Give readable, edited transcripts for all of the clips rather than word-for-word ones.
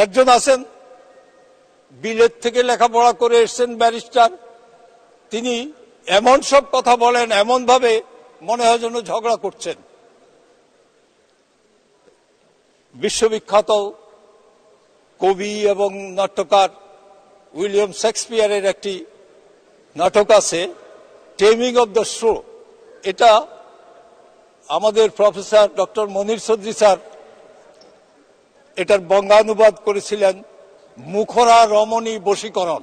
একজন আছেন বিলেত থেকে লেখাপড়া করে এসেছেন ব্যারিস্টার, তিনি এমন সব কথা বলেন, এমন ভাবে মনে হয় যেন ঝগড়া করছেন। বিশ্ববিখ্যাত কবি এবং নাট্যকার উইলিয়াম শেক্সপিয়ারের একটি নাটক আছে টেমিং অব দ্য শো। এটা আমাদের প্রফেসর ডক্টর মনির চৌধুরী স্যার এটার বঙ্গানুবাদ করেছিলেন মুখরা রমণী বশীকরণ।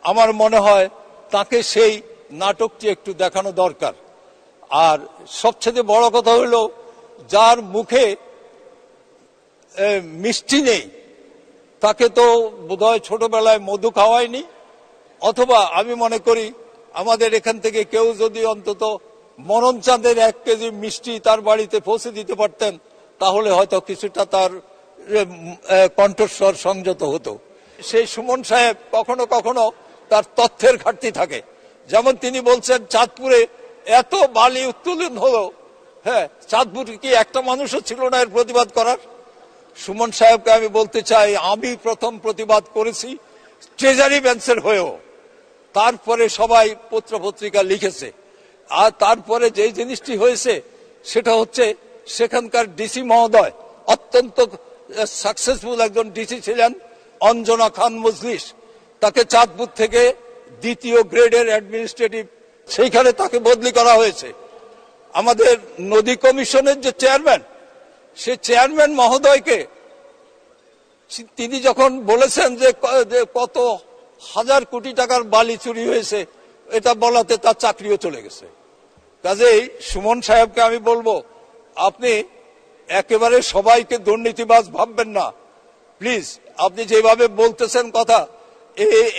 আমার মনে হয় তাকে সেই নাটকটি একটু দেখানো দরকার। আর সবচেয়ে বড় কথা হলো, যার মুখে মিষ্টি নেই তাকে তো বোধহয় ছোটবেলায় মধু খাওয়ায়নি, অথবা আমি মনে করি আমাদের এখান থেকে কেউ যদি অন্তত মরণ চাঁদের 1 কেজি মিষ্টি তার বাড়িতে পৌঁছে দিতে পারতেন, তাহলে হয়তো কিছুটা তার কণ্ঠস্বর সংযত হতো। সেই সুমন সাহেব কখনো কখনো তার তথ্যের ঘাটতি থাকে। যেমন তিনি বলছেন চাঁদপুরে এত বালি উত্তোলন হলো, হ্যাঁ, চাঁদপুরে কি একটা মানুষও ছিল না এর প্রতিবাদ করার? সুমন সাহেবকে আমি বলতে চাই, আমি প্রথম প্রতিবাদ করেছি ট্রেজারি বেঞ্চের হয়েও, তারপরে সবাই পত্রপত্রিকা লিখেছে। আর তারপরে যে জিনিসটি হয়েছে সেটা হচ্ছে সেখানকার ডিসি মহোদয় অত্যন্ত সাকসেসফুল একজন ডিসি ছিলেন, অঞ্জনা খান মজলিস। তাকে চাঁদপুর থেকে 2য় গ্রেডের অ্যাডমিনিস্ট্রেটিভ সেইখানে তাকে বদলি করা হয়েছে। আমাদের নদী কমিশনের যে চেয়ারম্যান, সে চেয়ারম্যান মহোদয়কে তিনি যখন বলেছেন যে কত হাজার কোটি টাকার বালি চুরি হয়েছে, এটা বলাতে তার চাকরিও চলে গেছে। কাজেই সুমন সাহেবকে আমি বলবো, আপনি একেবারে সবাইকে দুর্নীতিবাজ ভাববেন না প্লিজ। আপনি যেভাবে বলতেছেন কথা,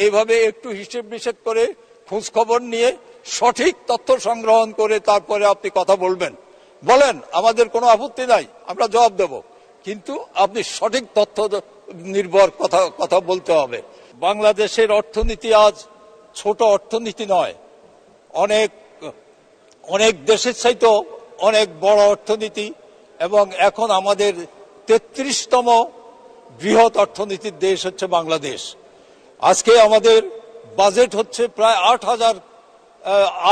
এইভাবে একটু হিসেব নিষেধ করে খোঁজ খবর নিয়ে সঠিক তথ্য সংগ্রহণ করে তারপরে আপনি কথা বলবেন। বলেন, আমাদের কোনো আপত্তি নাই, আমরা জবাব দেব, কিন্তু আপনি সঠিক তথ্য নির্ভর কথা বলতে হবে। বাংলাদেশের অর্থনীতি আজ ছোট অর্থনীতি নয়, অনেক অনেক দেশের চাইতেও অনেক বড় অর্থনীতি, এবং এখন আমাদের 33তম বৃহৎ অর্থনীতির দেশ হচ্ছে বাংলাদেশ। আজকে আমাদের বাজেট হচ্ছে প্রায়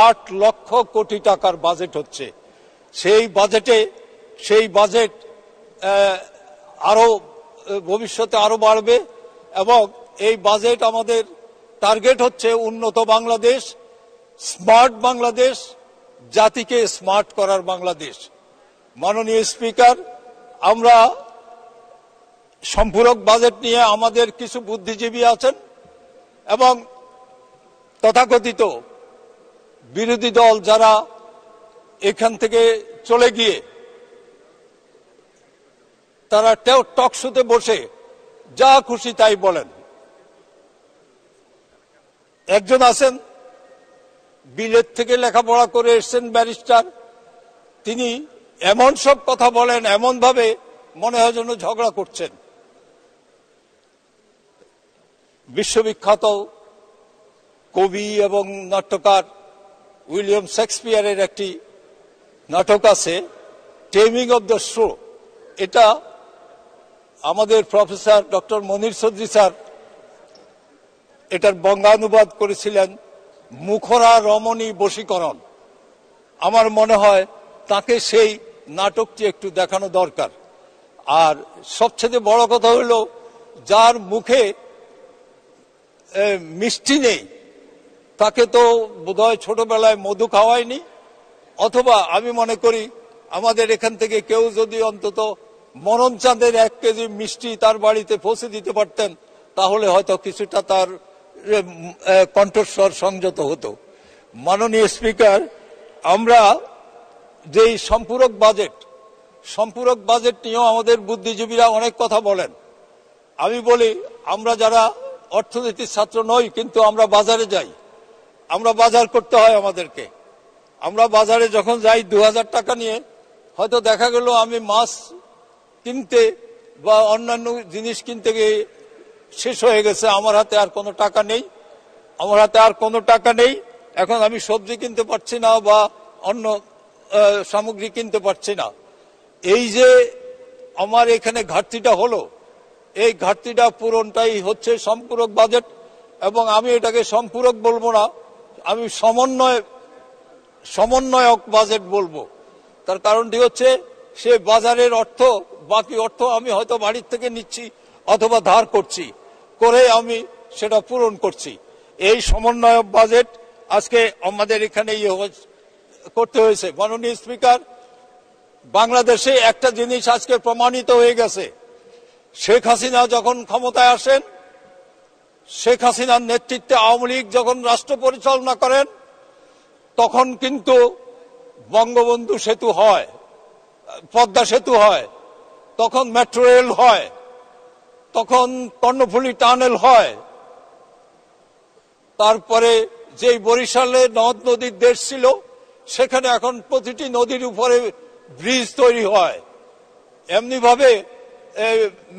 8 লক্ষ কোটি টাকার বাজেট হচ্ছে। সেই বাজেট আরো ভবিষ্যতে আরো বাড়বে, এবং এই বাজেট আমাদের টার্গেট হচ্ছে উন্নত বাংলাদেশ, স্মার্ট বাংলাদেশ, জাতিকে স্মার্ট করার বাংলাদেশ। মাননীয় স্পিকার, আমরা সম্পূরক বাজেট নিয়ে আমাদের কিছু বুদ্ধিজীবী আছেন এবং তথাকথিত বিরোধী দল যারা এখান থেকে চলে গিয়ে তারা টক শোতে বসে যা খুশি তাই বলেন। একজন আছেন বিলেত থেকে লেখাপড়া করে এসেছেন ব্যারিস্টার, তিনি এমন সব কথা বলেন, এমন ভাবে মনে হয় যেন ঝগড়া করছেন। বিশ্ববিখ্যাত কবি এবং নাট্যকার উইলিয়াম শেক্সপিয়ারের একটি নাটক আছে টেমিং অব দ্য শো। এটা আমাদের প্রফেসর ডক্টর মনির চৌধুরী স্যার এটার বঙ্গানুবাদ করেছিলেন মুখরা রমণী বশীকরণ। আমার মনে হয় তাকে সেই নাটকটি একটু দেখানো দরকার। আর সবচেয়ে বড় কথা হলো, যার মুখে মিষ্টি নেই তাকে তো বোধহয় ছোটবেলায় মধু খাওয়ায়নি, অথবা আমি মনে করি আমাদের এখান থেকে কেউ যদি অন্তত মরণ চাঁদের 1 কেজি মিষ্টি তার বাড়িতে পৌঁছে দিতে পারতেন, তাহলে হয়তো কিছুটা তার কণ্ঠস্বর সংযত হতো। মাননীয় স্পিকার, আমরা যেই সম্পূরক বাজেট নিয়েও আমাদের বুদ্ধিজীবীরা অনেক কথা বলেন। আমি বলি, আমরা যারা অর্থনীতির ছাত্র নই কিন্তু আমরা বাজারে যাই, আমরা বাজার করতে হয় আমাদেরকে। আমরা বাজারে যখন যাই 2000 টাকা নিয়ে, হয়তো দেখা গেল আমি মাছ কিনতে বা অন্যান্য জিনিস কিনতে গিয়ে শেষ হয়ে গেছে, আমার হাতে আর কোনো টাকা নেই, এখন আমি সবজি কিনতে পারছি না বা অন্য সামগ্রী কিনতে পারছি না। এই যে আমার এখানে ঘাটতিটা হলো, এই ঘাটতিটা পূরণটাই হচ্ছে সম্পূরক বাজেট। এবং আমি এটাকে সম্পূরক বলবো না, আমি সমন্বয়ক বাজেট বলবো। তার কারণটি হচ্ছে সে বাজারের অর্থ, বাকি অর্থ আমি হয়তো বাড়ির থেকে নিচ্ছি অথবা ধার করছি, করে আমি সেটা পূরণ করছি। এই সমন্বয়ক বাজেট আজকে আমাদের এখানে করতে হয়েছে। মাননীয় স্পিকার, বাংলাদেশে একটা জিনিস আজকে প্রমাণিত হয়ে গেছে, শেখ হাসিনা যখন ক্ষমতায় আসেন, শেখ হাসিনার নেতৃত্বে আওয়ামী লীগ যখন রাষ্ট্র পরিচালনা করেন, তখন কিন্তু বঙ্গবন্ধু সেতু হয়, পদ্মা সেতু হয়, তখন মেট্রো রেল হয়, তখন কর্ণফুলী টানেল হয়, তারপরে যে বরিশালে নদ নদীর দেশ ছিল সেখানে এখন প্রতিটি নদীর উপরে ব্রিজ তৈরি হয়। এমনি ভাবে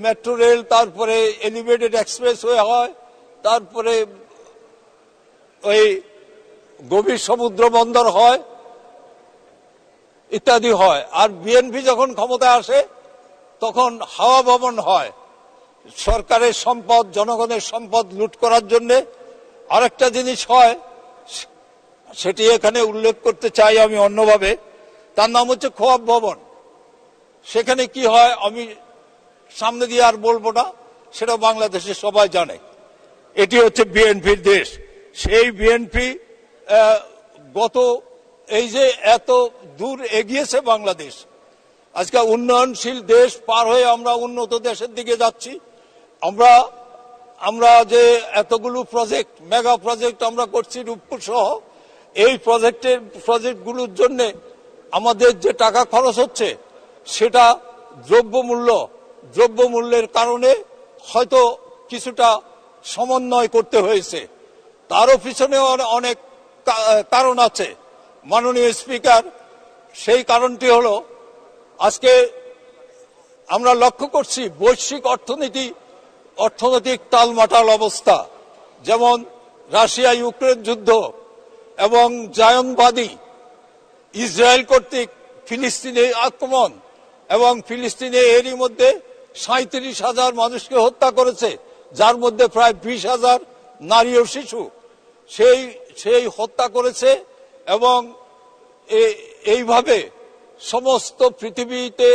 মেট্রো রেল, তারপরে এলিভেটেড এক্সপ্রেসওয়ে হয়, তারপরে ওই গভীর সমুদ্র বন্দর হয়, ইত্যাদি হয়। আর বিএনপি যখন ক্ষমতায় আসে তখন হাওয়া ভবন হয়, সরকারের সম্পদ, জনগণের সম্পদ লুট করার জন্য। আরেকটা জিনিস হয়, সেটি এখানে উল্লেখ করতে চাই আমি অন্যভাবে, তার নাম হচ্ছে খোয়াব ভবন। সেখানে কি হয় আমি সামনে দিয়ে আর বলবো না, সেটা বাংলাদেশে সবাই জানে। এটি হচ্ছে বিএনপির দেশ। সেই বিএনপি গত এই যে এত দূর এগিয়েছে বাংলাদেশ, আজকে উন্নয়নশীল দেশ পার হয়ে আমরা উন্নত দেশের দিকে যাচ্ছি। আমরা যে এতগুলো প্রজেক্ট, মেগা প্রজেক্ট আমরা করছি রূপপুর সহ, এই প্রজেক্টগুলোর জন্য আমাদের যে টাকা খরচ হচ্ছে সেটা দ্রব্যমূল্যের কারণে হয়তো কিছুটা সমন্বয় করতে হয়েছে। তারও পিছনে অনেক কারণ আছে মাননীয় স্পিকার। সেই কারণটি হলো, আজকে আমরা লক্ষ্য করছি বৈশ্বিক অর্থনৈতিক টালমাটাল অবস্থা, যেমন রাশিয়া ইউক্রেন যুদ্ধ এবং জায়নবাদী ইসরায়েল কর্তৃক ফিলিস্তিনে আক্রমণ, এবং ফিলিস্তিনে এরই মধ্যে 37,000 মানুষকে হত্যা করেছে, যার মধ্যে প্রায় 20,000 নারী ও শিশু সেই হত্যা করেছে। এবং এইভাবে সমস্ত পৃথিবীতে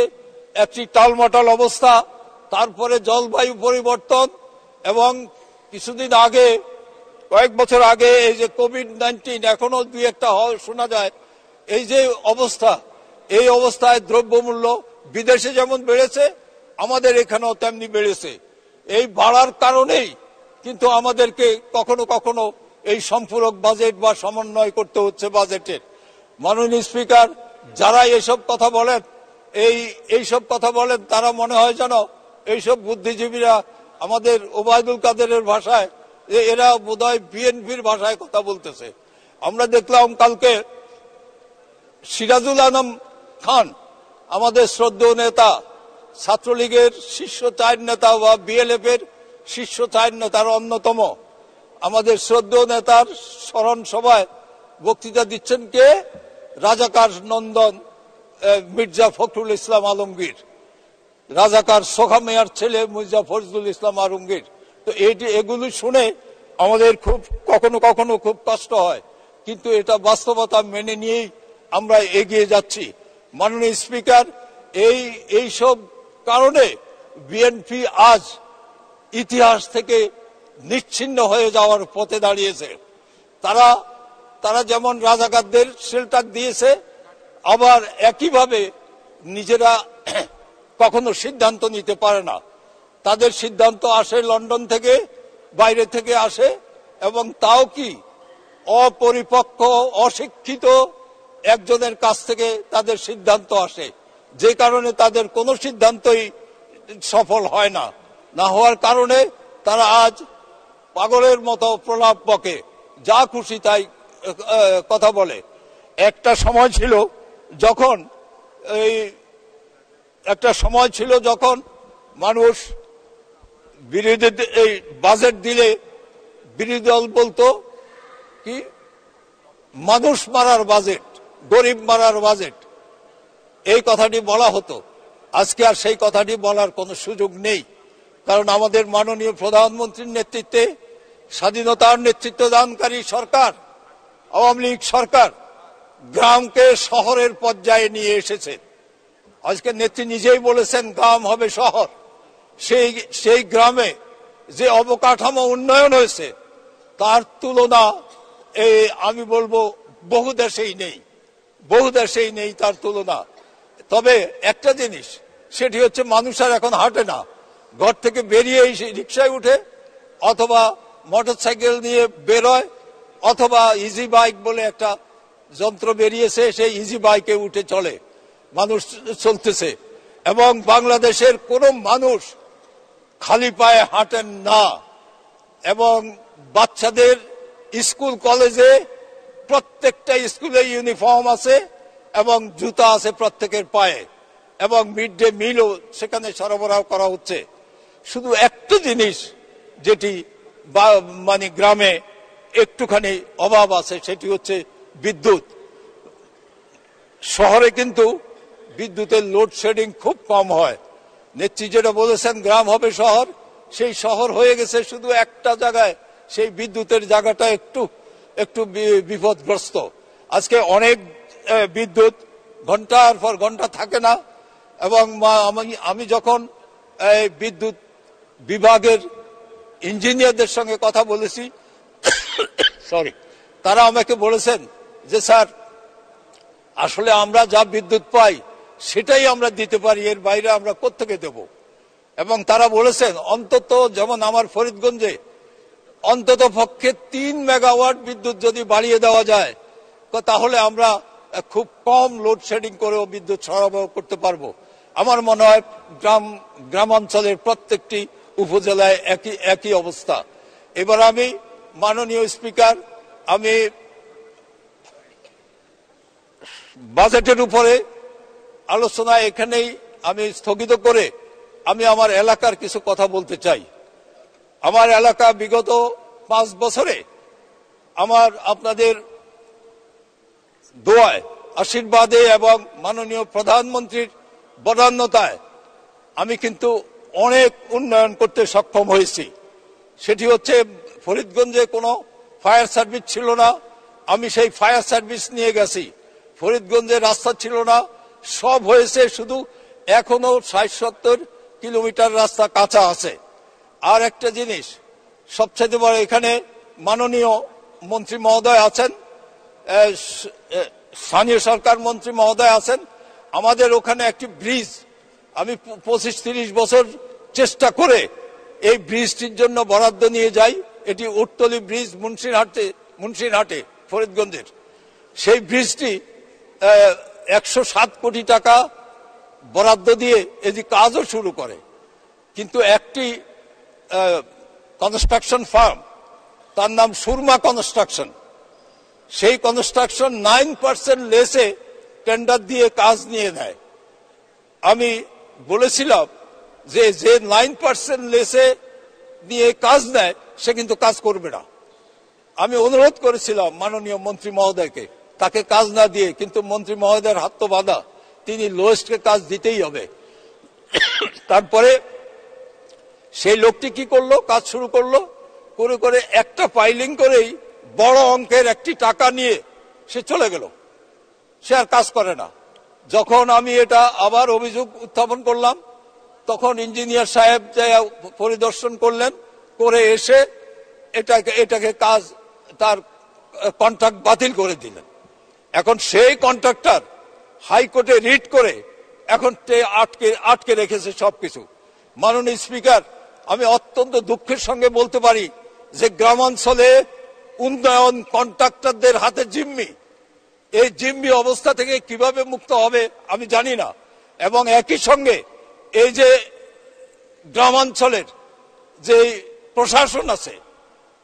একটি টালমাটাল অবস্থা। তারপরে জলবায়ু পরিবর্তন, এবং কিছুদিন আগে, কয়েক বছর আগে এই যে কোভিড-19, এখনো দুই একটা শোনা যায়। এই যে অবস্থা, এই অবস্থায় দ্রব্যমূল্য বিদেশে যেমন বেড়েছে, আমাদের এখানেও তেমনি বেড়েছে। এই বাড়ার কারণেই কিন্তু আমাদেরকে কখনো কখনো এই সম্পূরক বাজেট বা সমন্বয় করতে হচ্ছে বাজেটের। মাননীয় স্পিকার, যারা এইসব কথা বলেন তারা মনে হয় যেন এইসব বুদ্ধিজীবীরা আমাদের ওবায়দুল কাদেরের ভাষায়, এরা বোধহয় বিএনপির ভাষায় কথা বলতেছে। আমরা দেখলাম কালকে সিরাজুল আলম খান, আমাদের শ্রদ্ধেয় নেতা, ছাত্রলীগের শীর্ষ 4 নেতা বা বিএলএফ এর শীর্ষ 4 নেতার অন্যতম, আমাদের শ্রদ্ধেয় নেতার স্মরণ সভায় বক্তৃতা দিচ্ছেন কে? রাজাকার নন্দন মির্জা ফখরুল ইসলাম আলমগীর, রাজাকার সোখা মেয়ার ছেলে মির্জা ফজলুল ইসলাম আলমগীর। তো এগুলো শুনে আমাদের কখনো কখনো খুব কষ্ট হয়, কিন্তু এটা বাস্তবতা মেনে নিয়েই আমরা এগিয়ে যাচ্ছি। মাননীয় স্পিকার, এইসব কারণে বিএনপি আজ ইতিহাস থেকে নিচ্ছিন্ন হয়ে যাওয়ার পথে দাঁড়িয়েছে। তারা যেমন রাজাকারদের শেল্টার দিয়েছে, আবার একইভাবে নিজেরা কখনো সিদ্ধান্ত নিতে পারে না। তাদের সিদ্ধান্ত আসে লন্ডন থেকে, বাইরে থেকে আসে, এবং তাও কি অপরিপক্ক, অশিক্ষিত একজনের কাছ থেকে তাদের সিদ্ধান্ত আসে, যে কারণে তাদের কোনো সিদ্ধান্তই সফল হয় না। না হওয়ার কারণে তারা আজ পাগলের মতো প্রলাপ বকে, যা খুশি তাই কথা বলে। একটা সময় ছিল যখন মানুষ এই বাজেট দিলে বিরোধী দল বলতো কি, মানুষ মারার বাজেট, গরিব মারার বাজেট, এই কথাটি বলা হতো। আজকে আর সেই কথাটি বলার কোনো সুযোগ নেই, কারণ আমাদের মাননীয় প্রধানমন্ত্রীর নেতৃত্বে স্বাধীনতার নেতৃত্ব দানকারী সরকার, আওয়ামী লীগ সরকার গ্রামকে শহরের পর্যায়ে নিয়ে এসেছে। আজকে নেত্রী নিজেই বলেছেন গ্রাম হবে শহর। সেই গ্রামে যে অবকাঠামো উন্নয়ন হয়েছে তার তুলনা আমি বলবো বহু দেশেই নেই তার তুলনা। তবে একটা জিনিস, সেটি হচ্ছে মানুষ আর এখন হাঁটে না, ঘর থেকে বেরিয়ে রিক্সায় উঠে অথবা মোটরসাইকেল নিয়ে বেরোয় অথবা ইজি বাইক বলে একটা যন্ত্র বেরিয়েছে, সেই ইজি বাইকে উঠে চলে, মানুষ চলতেছে। এবং বাংলাদেশের কোন মানুষ খালি পায়ে হাঁটেন না। এবং বাচ্চাদের স্কুল কলেজে প্রত্যেকটা স্কুলে ইউনিফর্ম আছে এবং জুতা আছে প্রত্যেকের পায়ে, এবং মিড ডে মিলও সেখানে সরবরাহ করা হচ্ছে। শুধু একটা জিনিস যেটি মানে গ্রামে একটুখানি অভাব আছে, সেটি হচ্ছে বিদ্যুৎ। শহরে কিন্তু বিদ্যুতের লোডশেডিং খুব কম হয়। নেত্রী যেটা বলেছেন গ্রাম হবে শহর, সেই শহর হয়ে গেছে শুধু একটা জায়গায়, সেই বিদ্যুতের জায়গাটা একটু বিপদগ্রস্ত। আজকে অনেক বিদ্যুৎ ঘন্টার পর ঘন্টা থাকে না। এবং আমি যখন বিদ্যুৎ বিভাগের ইঞ্জিনিয়ারদের সঙ্গে কথা বলেছি, তারা আমাকে বলেছেন যে স্যার, আসলে আমরা যা বিদ্যুৎ পাই সেটাই আমরা দিতে পারি, এর বাইরে আমরা কোত্থেকে দেব। এবং তারা বলেছেন অন্তত, যেমন আমার ফরিদগঞ্জে অন্তত পক্ষে 3 মেগাওয়াট বিদ্যুৎ যদি বাড়িয়ে দেওয়া যায় তাহলে আমরা খুব কম লোডশেডিং করেও বিদ্যুৎ সরবরাহ করতে পারবো। আমার মনে হয় গ্রামাঞ্চলের প্রত্যেকটি উপজেলায় একই অবস্থা। এবার আমি মাননীয় স্পিকার, আমি বাজেটের উপরে আলোচনা এখানেই আমি স্থগিত করে আমি আমার এলাকার কিছু কথা বলতে চাই। আমার এলাকা বিগত 5 বছরে আপনাদের দোয়ায়, আশীর্বাদে এবং মাননীয় প্রধানমন্ত্রীর বদান্যতায় আমি কিন্তু অনেক উন্নয়ন করতে সক্ষম হয়েছি। সেটি হচ্ছে, ফরিদগঞ্জে কোনো ফায়ার সার্ভিস ছিল না, আমি সেই ফায়ার সার্ভিস নিয়ে গেছি। ফরিদগঞ্জে রাস্তা ছিল না, সব হয়েছে, শুধু এখনো 60-70 কিলোমিটার রাস্তা কাঁচা আছে। আর একটা জিনিস সবচেয়ে বড়, এখানে মাননীয় মন্ত্রী মহোদয় আছেন, স্থানীয় সরকার মন্ত্রী মহোদয় আছেন। আমাদের ওখানে একটি ব্রিজ আমি 25-30 বছর চেষ্টা করে এই ব্রিজটির জন্য বরাদ্দ নিয়ে যাই। এটি উটতলি ব্রিজ, মুন্সিরহাটে ফরিদগঞ্জের। সেই ব্রিজটি 107 কোটি টাকা বরাদ্দ দিয়ে এটি কাজও শুরু করে, কিন্তু একটি কনস্ট্রাকশন ফার্ম, তার নাম সুরমা কনস্ট্রাকশন, সেই কনস্ট্রাকশন 9% লেসে টেন্ডার দিয়ে কাজ নিয়ে নেয়। আমি বলেছিলাম যে 9% লেসে নিয়ে কাজ নেয় সে কিন্তু কাজ করবে না। আমি অনুরোধ করেছিলাম মাননীয় মন্ত্রী মহোদয়কে তাকে কাজ না দিয়ে, কিন্তু মন্ত্রী মহোদয়ের হাত তো বাঁধা, তিনি লোয়েস্টকে কাজ দিতেই হবে। তারপরে সেই লোকটি কি করলো, কাজ শুরু করলো, করে একটা ফাইলিং করেই বড় অঙ্কের একটি টাকা নিয়ে সে চলে গেল, সে আর কাজ করে না। যখন আমি এটা আবার অভিযোগ উত্থাপন করলাম, তখন ইঞ্জিনিয়ার সাহেব পরিদর্শন করলেন, করে এসে এটাকে কাজ, তার কন্ট্রাক্ট বাতিল করে দিলেন। এখন সেই কন্ট্রাক্টর হাইকোর্টে রিট করে এখন আটকে রেখেছে সবকিছু। মাননীয় স্পিকার, আমি অত্যন্ত দুঃখের সঙ্গে বলতে পারি যে গ্রামাঞ্চলে উন্নয়ন কন্ট্রাক্টরদের হাতে জিম্মি। এই জিম্মি অবস্থা থেকে কিভাবে মুক্ত হবে আমি জানি না। এবং একই সঙ্গে এই যে গ্রামাঞ্চলের যে প্রশাসন আছে,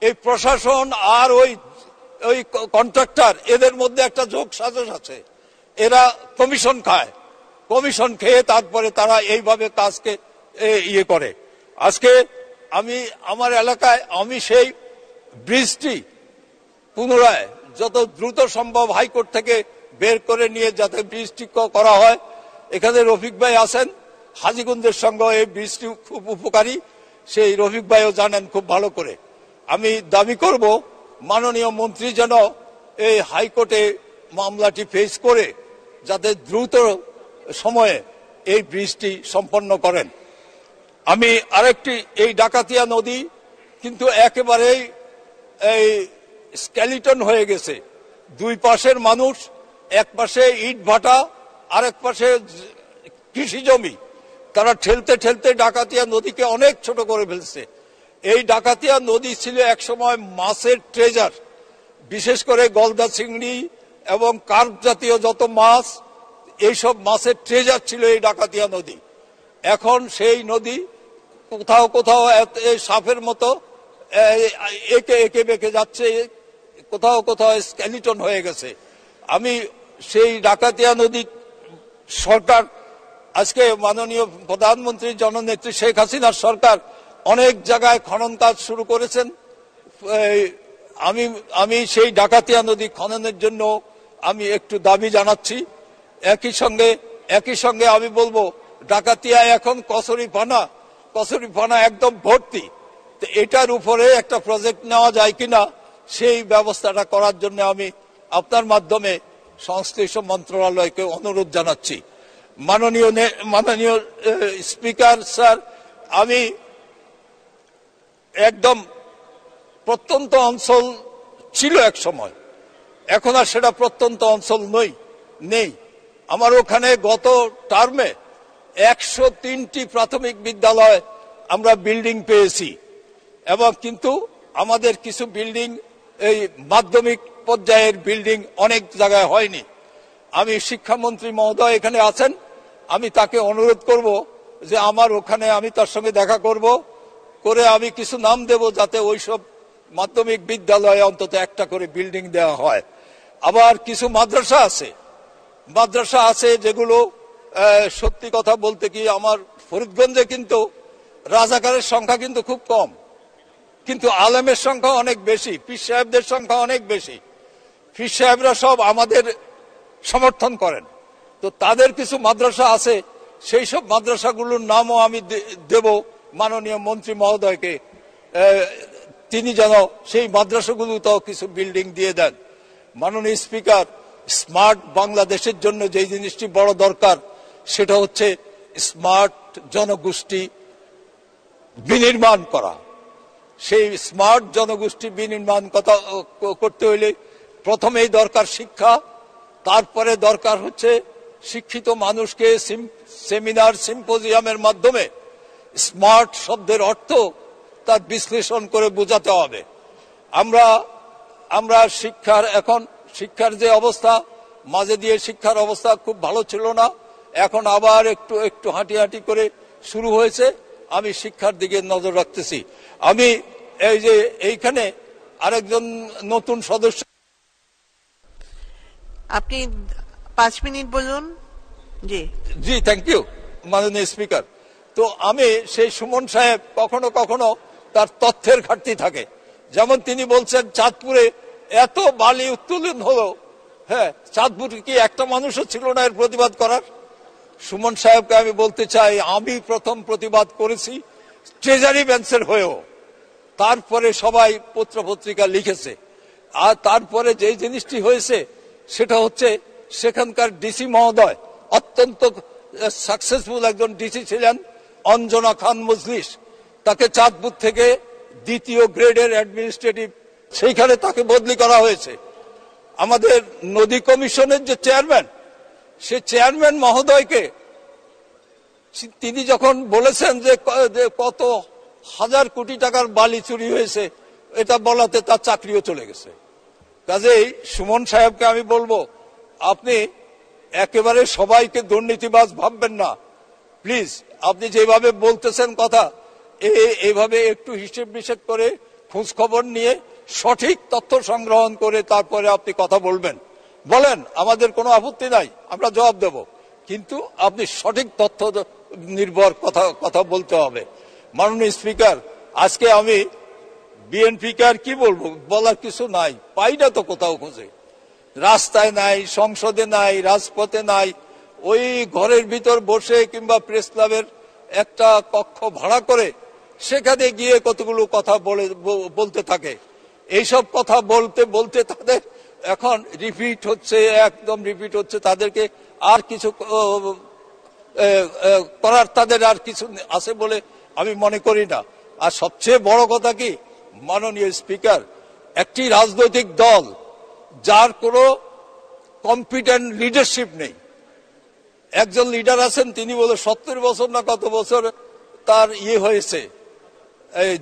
এই প্রশাসন আর ওই কন্ট্রাক্টর, এদের মধ্যে একটা যোগ সাজস আছে। এরা কমিশন খায়, কমিশন খেয়ে তারপরে তারা এইভাবে কাজকে ইয়ে করে। আজকে আমি আমার এলাকায় আমি সেই ব্রিজটি পুনরায় যত দ্রুত সম্ভব হাইকোর্ট থেকে বের করে নিয়ে যাতে ব্রিজটি করা হয়। এখানে রফিক ভাই আছেন, হাজীগঞ্জের সঙ্গে এই ব্রিজটি খুব উপকারী। সেই রফিক ভাইও জানেন খুব ভালো করে। আমি দাবি করব মাননীয় মন্ত্রী যেন এই হাইকোর্টে মামলাটি ফেস করে যাতে দ্রুত সময়ে এই ব্রিজটি সম্পন্ন করেন। আমি আরেকটি, এই ডাকাতিয়া নদী কিন্তু একেবারেই এই স্কেলিটন হয়ে গেছে। দুই পাশের মানুষ, এক পাশে ইট ভাটা, আরেক পাশে কৃষি জমি, তারা ঠেলতে ঠেলতে ডাকাতিয়া নদীকে অনেক ছোট করে ফেলছে। এই ডাকাতিয়া নদী ছিল একসময় মাছের ট্রেজার, বিশেষ করে গলদা চিংড়ি এবং কার্প জাতীয় যত মাছ, এইসব মাছের ট্রেজার ছিল এই ডাকাতিয়া নদী। এখন সেই নদী কোথাও কোথাও সাপের মতো একে একে বেঁকে যাচ্ছে, কোথাও কোথাও স্কেলিটন হয়ে গেছে। আমি সেই ডাকাতিয়া নদী সরকার, আজকে মাননীয় প্রধানমন্ত্রী জননেত্রী শেখ হাসিনার সরকার অনেক জায়গায় খনন কাজ শুরু করেছেন। আমি সেই ডাকাতিয়া নদী খননের জন্য আমি একটু দাবি জানাচ্ছি। একই সঙ্গে আমি বলবো, ডাকাতিয়া এখন কচুরিপানা একদম ভর্তি। তো এটার উপরে একটা প্রজেক্ট নেওয়া যায় কিনা সেই ব্যবস্থাটা করার জন্য আমি আপনার মাধ্যমে সংশ্লিষ্ট মন্ত্রণালয়কে অনুরোধ জানাচ্ছি। মাননীয় স্পিকার স্যার, আমি একদম প্রত্যন্ত অঞ্চল ছিল এক সময়, এখন আর সেটা প্রত্যন্ত অঞ্চল নেই। আমার ওখানে গত টার্মে 103টি প্রাথমিক বিদ্যালয় আমরা বিল্ডিং পেয়েছি, এবং কিন্তু আমাদের কিছু বিল্ডিং, এই মাধ্যমিক পর্যায়ের বিল্ডিং অনেক জায়গায় হয়নি। আমি শিক্ষামন্ত্রী মহোদয় এখানে আছেন, আমি তাকে অনুরোধ করব যে আমার ওখানে আমি তার সঙ্গে দেখা করে আমি কিছু নাম দেব, যাতে ওইসব মাধ্যমিক বিদ্যালয়ে অন্তত একটা করে বিল্ডিং দেওয়া হয়। আবার কিছু মাদ্রাসা আছে যেগুলো সত্যি কথা বলতে কি, আমার ফরিদগঞ্জে কিন্তু রাজাকারের সংখ্যা কিন্তু খুব কম, কিন্তু আলেমের সংখ্যা অনেক বেশি, পীর সাহেবদের সংখ্যা অনেক বেশি। পীর সাহেবরা সব আমাদের সমর্থন করেন। তো তাদের কিছু মাদ্রাসা আছে, সেই সব মাদ্রাসাগুলোর নামও আমি দেব মাননীয় মন্ত্রী মহোদয়কে, তিনি যেন সেই মাদ্রাসাগুলোতেও কিছু বিল্ডিং দিয়ে দেন। মাননীয় স্পিকার, স্মার্ট বাংলাদেশের জন্য যে জিনিসটি বড় দরকার সেটা হচ্ছে স্মার্ট জনগোষ্ঠী বিনির্মাণ করা। সেই স্মার্ট জনগোষ্ঠী বিনির্মাণ করতে হইলে প্রথমেই দরকার শিক্ষা, তারপরে দরকার হচ্ছে শিক্ষিত মানুষকে সেমিনার সিম্পোজিয়ামের মাধ্যমে স্মার্ট শব্দের অর্থ তার বিশ্লেষণ করে বোঝাতে হবে। আমরা শিক্ষার যে অবস্থা, মাঝে দিয়ে শিক্ষার অবস্থা খুব ভালো ছিল না, এখন আবার একটু হাঁটি করে শুরু হয়েছে। আমি শিক্ষার দিকে নজর রাখতেছি। আমি এই যে এইখানে আরেকজন নতুন সদস্য, আপনি 5 মিনিট বলুন। জি থ্যাংক ইউ মাননীয় স্পিকার। তো আমি সেই সুমন সাহেব কখনো কখনো তার তথ্যের ঘাটতি থাকে। যেমন তিনি বলছেন চাঁদপুরে এত বালি উত্তোলন হলো, হ্যাঁ, চাঁদপুরে কি একটা মানুষও ছিল না এর প্রতিবাদ করার? সুমন সাহেবকে আমি বলতে চাই, আমি প্রথম প্রতিবাদ করেছি ট্রেজারি বেঞ্চের হয়েও, তারপরে সবাই পত্রপত্রিকা লিখেছে। আর তারপরে যে জিনিসটি হয়েছে সেটা হচ্ছে সেখানকার ডিসি মহোদয় অত্যন্ত সাকসেসফুল একজন ডিসি ছিলেন, অঞ্জনা খান মজলিস। তাকে চাঁদপুর থেকে 2য় গ্রেডের অ্যাডমিনিস্ট্রেটিভ, সেইখানে তাকে বদলি করা হয়েছে। আমাদের নদী কমিশনের যে চেয়ারম্যান, সে চেয়ারম্যান মহোদয়কে তিনি যখন বলেছেন যে কত হাজার কোটি টাকার বালি চুরি হয়েছে, এটা বলাতে তার চাকরিও চলে গেছে। কাজেই সুমন সাহেবকে আমি বলবো, আপনি একেবারে সবাইকে দুর্নীতিবাজ ভাববেন না, প্লিজ। আপনি যেভাবে বলতেছেন কথা, এইভাবে একটু হিসেব নিষেধ করে খোঁজ খবর নিয়ে সঠিক তথ্য সংগ্রহণ করে তারপরে আপনি কথা বলেন, আমাদের কোনো আপত্তি নাই, আমরা জবাব দেব, কিন্তু আপনি সঠিক তথ্য নির্ভর কথা বলতে হবে। মাননীয় স্পিকার, আজকে আমি বিএনপিকে আর কি বলবো, বলার কিছু নাই, পাই না তো কোথাও খুঁজে, রাস্তায় নাই, সংসদে নাই, রাজপথে নাই, ওই ঘরের ভিতর বসে কিংবা প্রেস ক্লাবের একটা কক্ষ ভাড়া করে সেখানে গিয়ে কতগুলো কথা বলতে থাকে। এইসব কথা বলতে বলতে তাদের এখন রিপিট হচ্ছে, একদম রিপিট হচ্ছে। তাদেরকে আর কিছু করার তাদের আর কিছু আছে বলে আমি মনে করি না। আর সবচেয়ে বড় কথা কি, মাননীয় স্পিকার, একটি রাজনৈতিক দল যার কোনো কম্পিটেন্ট লিডারশিপ নেই, একজন লিডার আছেন তিনি বলে 70 বছর না কত বছর তার হয়েছে,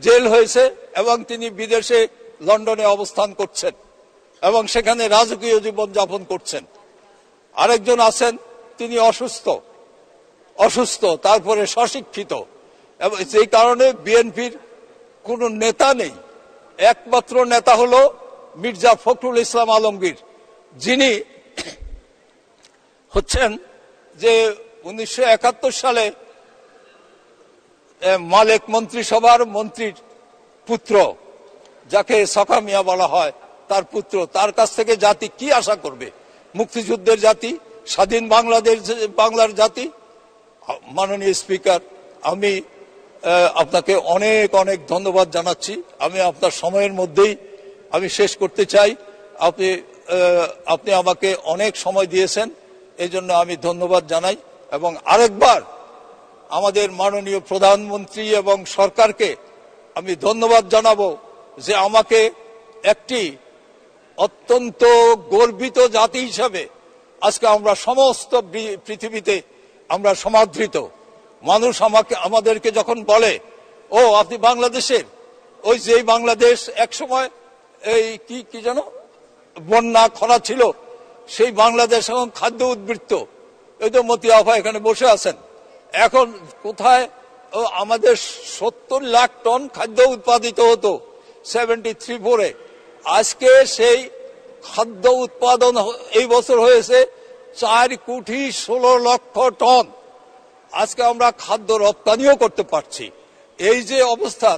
জেল হয়েছে, এবং তিনি বিদেশে লন্ডনে অবস্থান করছেন এবং সেখানে রাজকীয় জীবন যাপন করছেন। আরেকজন আছেন তিনি অসুস্থ, তারপরে স্বশিক্ষিত, এবং সেই কারণে বিএনপির কোনো নেতা নেই। একমাত্র নেতা হলো মির্জা ফখরুল ইসলাম আলমগীর, যিনি হচ্ছেন যে 1971 সালে মালেক মন্ত্রিসভার মন্ত্রীর পুত্র, যাকে সখা মিয়া বলা হয়, তার পুত্র। তার কাছ থেকে জাতি কি আশা করবে? মুক্তিযুদ্ধের জাতি, স্বাধীন বাংলার জাতি। মাননীয় স্পিকার, আমি আপনাকে অনেক অনেক ধন্যবাদ জানাচ্ছি। আমি আপনার সময়ের মধ্যেই আমি শেষ করতে চাই। আপনি আমাকে অনেক সময় দিয়েছেন, এই জন্য আমি ধন্যবাদ জানাই। এবং আরেকবার আমাদের মাননীয় প্রধানমন্ত্রী এবং সরকারকে আমি ধন্যবাদ জানাবো যে আমাকে একটি অত্যন্ত গর্বিত জাতি হিসাবে আজকে আমরা সমস্ত পৃথিবীতে আমরা সমাদৃত। মানুষ আমাদেরকে যখন বলে, ও আপনি বাংলাদেশের, ওই যে বাংলাদেশ একসময় এই কি যেন বন্যা খরা ছিল, সেই বাংলাদেশ এখন খাদ্য উদ্বৃত্ত। এই তো মতি আফা এখানে বসে আছেন। এখন কোথায় আমাদের 70 লাখ টন খাদ্য উৎপাদিত হতো 73-4-এ। আজকে সেই খাদ্য উৎপাদন এই বছর হয়েছে 4,16,00,000 টন। আজকে আমরা খাদ্য রপ্তানিও করতে পারছি। এই যে অবস্থা,